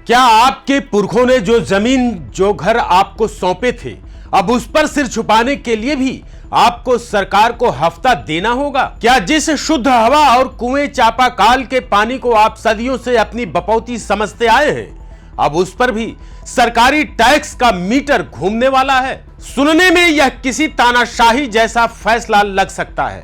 क्या आपके पुरखों ने जो जमीन जो घर आपको सौंपे थे, अब उस पर सिर छुपाने के लिए भी आपको सरकार को हफ्ता देना होगा? क्या जिस शुद्ध हवा और कुएं चापाकाल के पानी को आप सदियों से अपनी बपौती समझते आए हैं, अब उस पर भी सरकारी टैक्स का मीटर घूमने वाला है? सुनने में यह किसी तानाशाही जैसा फैसला लग सकता है,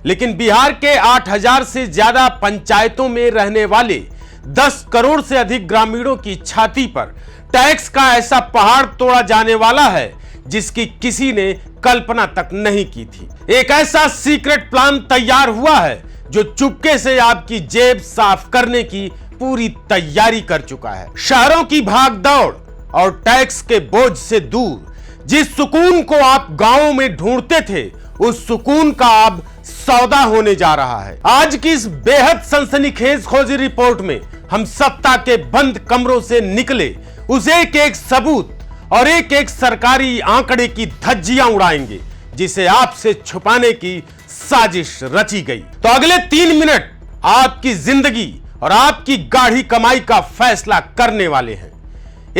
लेकिन बिहार के 8000 से ज्यादा पंचायतों में रहने वाले 10 करोड़ से अधिक ग्रामीणों की छाती पर टैक्स का ऐसा पहाड़ तोड़ा जाने वाला है जिसकी किसी ने कल्पना तक नहीं की थी। एक ऐसा सीक्रेट प्लान तैयार हुआ है जो चुपके से आपकी जेब साफ करने की पूरी तैयारी कर चुका है। शहरों की भागदौड़ और टैक्स के बोझ से दूर जिस सुकून को आप गांवों में ढूंढते थे, उस सुकून का अब सौदा होने जा रहा है। आज की इस बेहद सनसनीखेज खोजी रिपोर्ट में हम सत्ता के बंद कमरों से निकले उस एक एक सबूत और एक एक सरकारी आंकड़े की धज्जियां उड़ाएंगे जिसे आपसे छुपाने की साजिश रची गई। तो अगले 3 मिनट आपकी जिंदगी और आपकी गाढ़ी कमाई का फैसला करने वाले हैं।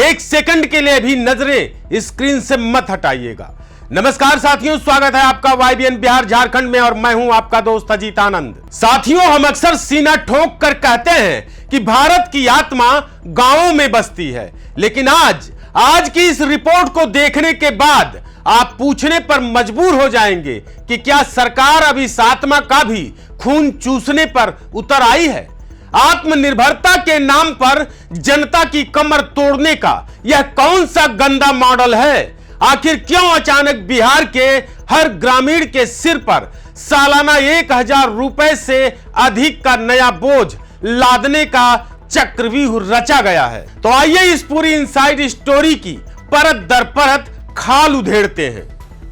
1 सेकंड के लिए भी नजरें स्क्रीन से मत हटाइएगा। नमस्कार साथियों, स्वागत है आपका YBN बिहार झारखंड में और मैं हूं आपका दोस्त अजीत आनंद। साथियों, हम अक्सर सीना ठोक कर कहते हैं कि भारत की आत्मा गांवों में बसती है, लेकिन आज की इस रिपोर्ट को देखने के बाद आप पूछने पर मजबूर हो जाएंगे कि क्या सरकार अब इस आत्मा का भी खून चूसने पर उतर आई है? आत्मनिर्भरता के नाम पर जनता की कमर तोड़ने का यह कौन सा गंदा मॉडल है? आखिर क्यों अचानक बिहार के हर ग्रामीण के सिर पर सालाना 1000 रुपए से अधिक का नया बोझ लादने का चक्रव्यूह रचा गया है? तो आइए इस पूरी इनसाइड स्टोरी की परत दर परत खाल उधेड़ते हैं।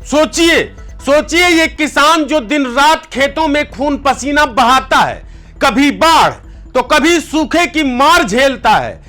सोचिए ये किसान जो दिन रात खेतों में खून पसीना बहाता है, कभी बाढ़ तो कभी सूखे की मार झेलता है,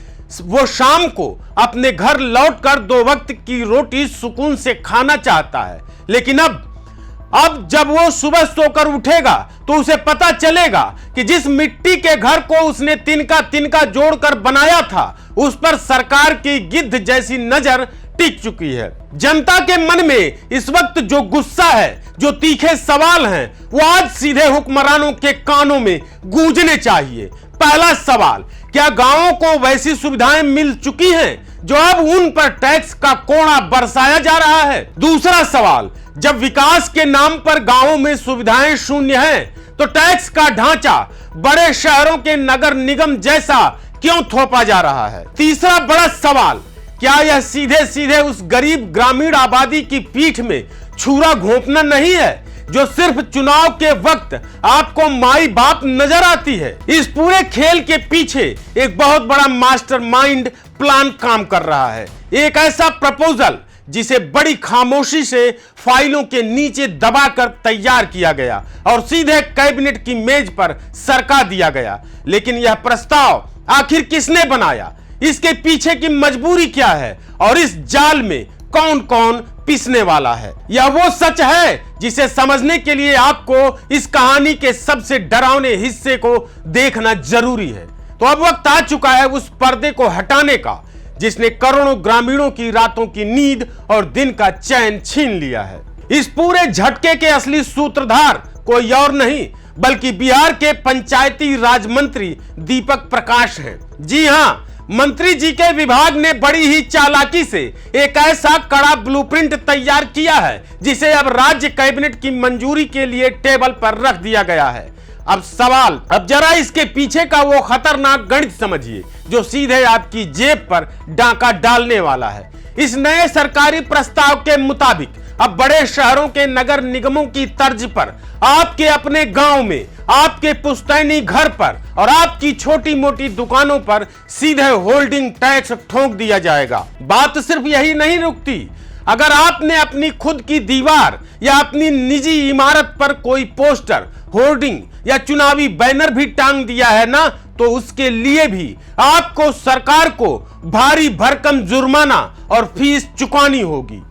वो शाम को अपने घर लौटकर 2 वक्त की रोटी सुकून से खाना चाहता है, लेकिन अब जब वो सुबह सोकर उठेगा तो उसे पता चलेगा कि जिस मिट्टी के घर को उसने तिनका जोड़कर बनाया था, उस पर सरकार की गिद्ध जैसी नजर टिक चुकी है। जनता के मन में इस वक्त जो गुस्सा है, जो तीखे सवाल हैं, वो आज सीधे हुक्मरानों के कानों में गूंजने चाहिए। पहला सवाल, क्या गांवों को वैसी सुविधाएं मिल चुकी हैं जो अब उन पर टैक्स का कोड़ा बरसाया जा रहा है? दूसरा सवाल, जब विकास के नाम पर गांवों में सुविधाएं शून्य हैं, तो टैक्स का ढांचा बड़े शहरों के नगर निगम जैसा क्यों थोपा जा रहा है? तीसरा बड़ा सवाल, क्या यह सीधे सीधे उस गरीब ग्रामीण आबादी की पीठ में छुरा घोंपना नहीं है जो सिर्फ चुनाव के वक्त आपको माई बाप नजर आती है? इस पूरे खेल के पीछे एक बहुत बड़ा मास्टरमाइंड प्लान काम कर रहा है। एक ऐसा प्रपोजल जिसे बड़ी खामोशी से फाइलों के नीचे दबाकर तैयार किया गया और सीधे कैबिनेट की मेज पर सरका दिया गया। लेकिन यह प्रस्ताव आखिर किसने बनाया? इसके पीछे की मजबूरी क्या है और इस जाल में कौन कौन पिसने वाला है? यह वो सच है जिसे समझने के लिए आपको इस कहानी के सबसे डरावने हिस्से को देखना जरूरी है। तो अब वक्त आ चुका है उस पर्दे को हटाने का जिसने करोड़ों ग्रामीणों की रातों की नींद और दिन का चैन छीन लिया है। इस पूरे झटके के असली सूत्रधार कोई और नहीं बल्कि बिहार के पंचायती राज मंत्री दीपक प्रकाश हैं। जी हाँ, मंत्री जी के विभाग ने बड़ी ही चालाकी से एक ऐसा कड़ा ब्लूप्रिंट तैयार किया है जिसे अब राज्य कैबिनेट की मंजूरी के लिए टेबल पर रख दिया गया है। अब जरा इसके पीछे का वो खतरनाक गणित समझिए जो सीधे आपकी जेब पर डांका डालने वाला है। इस नए सरकारी प्रस्ताव के मुताबिक अब बड़े शहरों के नगर निगमों की तर्ज पर आपके अपने गांव में, आपके पुश्तैनी घर पर और आपकी छोटी मोटी दुकानों पर सीधे होल्डिंग टैक्स ठोक दिया जाएगा। बात सिर्फ यही नहीं रुकती, अगर आपने अपनी खुद की दीवार या अपनी निजी इमारत पर कोई पोस्टर, होर्डिंग या चुनावी बैनर भी टांग दिया है ना, तो उसके लिए भी आपको सरकार को भारी भरकम जुर्माना और फीस चुकानी होगी।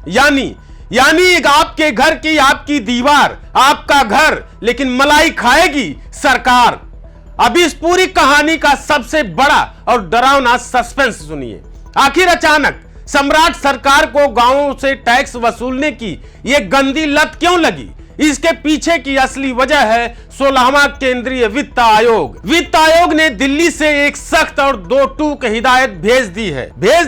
यानी आपके घर की आपकी दीवार, आपका घर, लेकिन मलाई खाएगी सरकार। अब इस पूरी कहानी का सबसे बड़ा और डरावना सस्पेंस सुनिए। आखिर अचानक सम्राट सरकार को गांवों से टैक्स वसूलने की यह गंदी लत क्यों लगी? इसके पीछे की असली वजह है 16वां केंद्रीय वित्त आयोग। वित्त आयोग ने दिल्ली से एक सख्त और दो टूक हिदायत भेज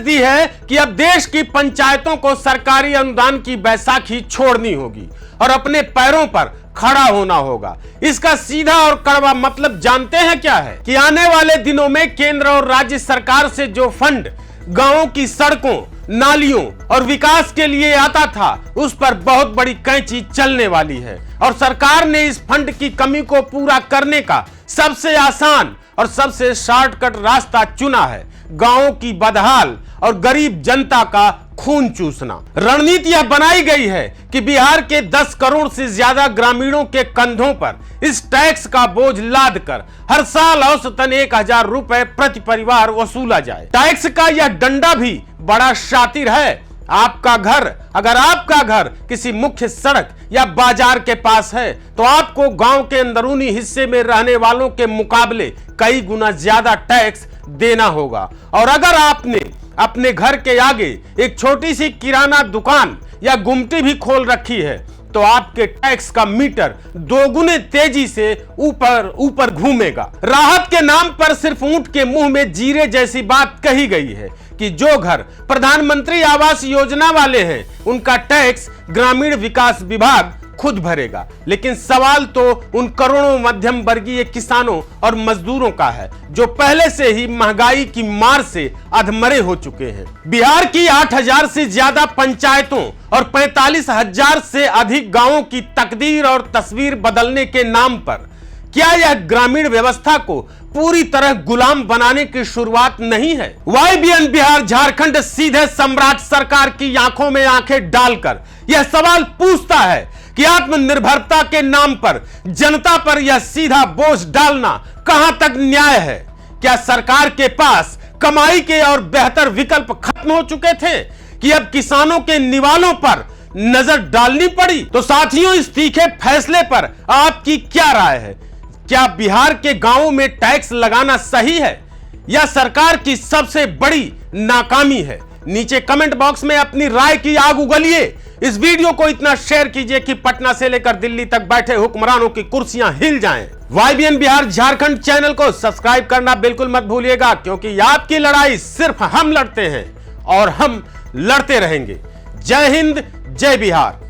दी है कि अब देश की पंचायतों को सरकारी अनुदान की बैसाखी छोड़नी होगी और अपने पैरों पर खड़ा होना होगा। इसका सीधा और कड़वा मतलब जानते हैं क्या है? कि आने वाले दिनों में केंद्र और राज्य सरकार से जो फंड गांवों की सड़कों, नालियों और विकास के लिए आता था, उस पर बहुत बड़ी कैंची चलने वाली है और सरकार ने इस फंड की कमी को पूरा करने का सबसे आसान और सबसे शॉर्टकट रास्ता चुना है, गांवों की बदहाल और गरीब जनता का खून चूसना। रणनीति यह बनाई गई है कि बिहार के 10 करोड़ से ज्यादा ग्रामीणों के कंधों पर इस टैक्स का बोझ लाद कर हर साल औसतन 1000 रुपए प्रति परिवार वसूला जाए। टैक्स का यह डंडा भी बड़ा शातिर है। अगर आपका घर किसी मुख्य सड़क या बाजार के पास है तो आपको गांव के अंदरूनी हिस्से में रहने वालों के मुकाबले कई गुना ज्यादा टैक्स देना होगा। और अगर आपने अपने घर के आगे एक छोटी सी किराना दुकान या गुमटी भी खोल रखी है तो आपके टैक्स का मीटर दोगुने तेजी से ऊपर घूमेगा। राहत के नाम पर सिर्फ ऊंट के मुंह में जीरे जैसी बात कही गई है कि जो घर प्रधानमंत्री आवास योजना वाले हैं उनका टैक्स ग्रामीण विकास विभाग खुद भरेगा। लेकिन सवाल तो उन करोड़ों मध्यम वर्गीय किसानों और मजदूरों का है जो पहले से ही महंगाई की मार से अधमरे हो चुके हैं। बिहार की 8000 से ज्यादा पंचायतों और 45,000 से अधिक गांवों की तकदीर और तस्वीर बदलने के नाम पर क्या यह ग्रामीण व्यवस्था को पूरी तरह गुलाम बनाने की शुरुआत नहीं है? YBN बिहार झारखंड सीधे सम्राट सरकार की आंखों में आंखें डालकर यह सवाल पूछता है कि आत्मनिर्भरता के नाम पर जनता पर यह सीधा बोझ डालना कहां तक न्याय है? क्या सरकार के पास कमाई के और बेहतर विकल्प खत्म हो चुके थे कि अब किसानों के निवालों पर नजर डालनी पड़ी? तो साथियों, इस तीखे फैसले पर आपकी क्या राय है? क्या बिहार के गांवों में टैक्स लगाना सही है या सरकार की सबसे बड़ी नाकामी है? नीचे कमेंट बॉक्स में अपनी राय की आग उगलिए। इस वीडियो को इतना शेयर कीजिए कि पटना से लेकर दिल्ली तक बैठे हुक्मरानों की कुर्सियां हिल जाएं। YBN बिहार झारखंड चैनल को सब्सक्राइब करना बिल्कुल मत भूलिएगा, क्योंकि आपकी लड़ाई सिर्फ हम लड़ते हैं और हम लड़ते रहेंगे। जय हिंद, जय बिहार।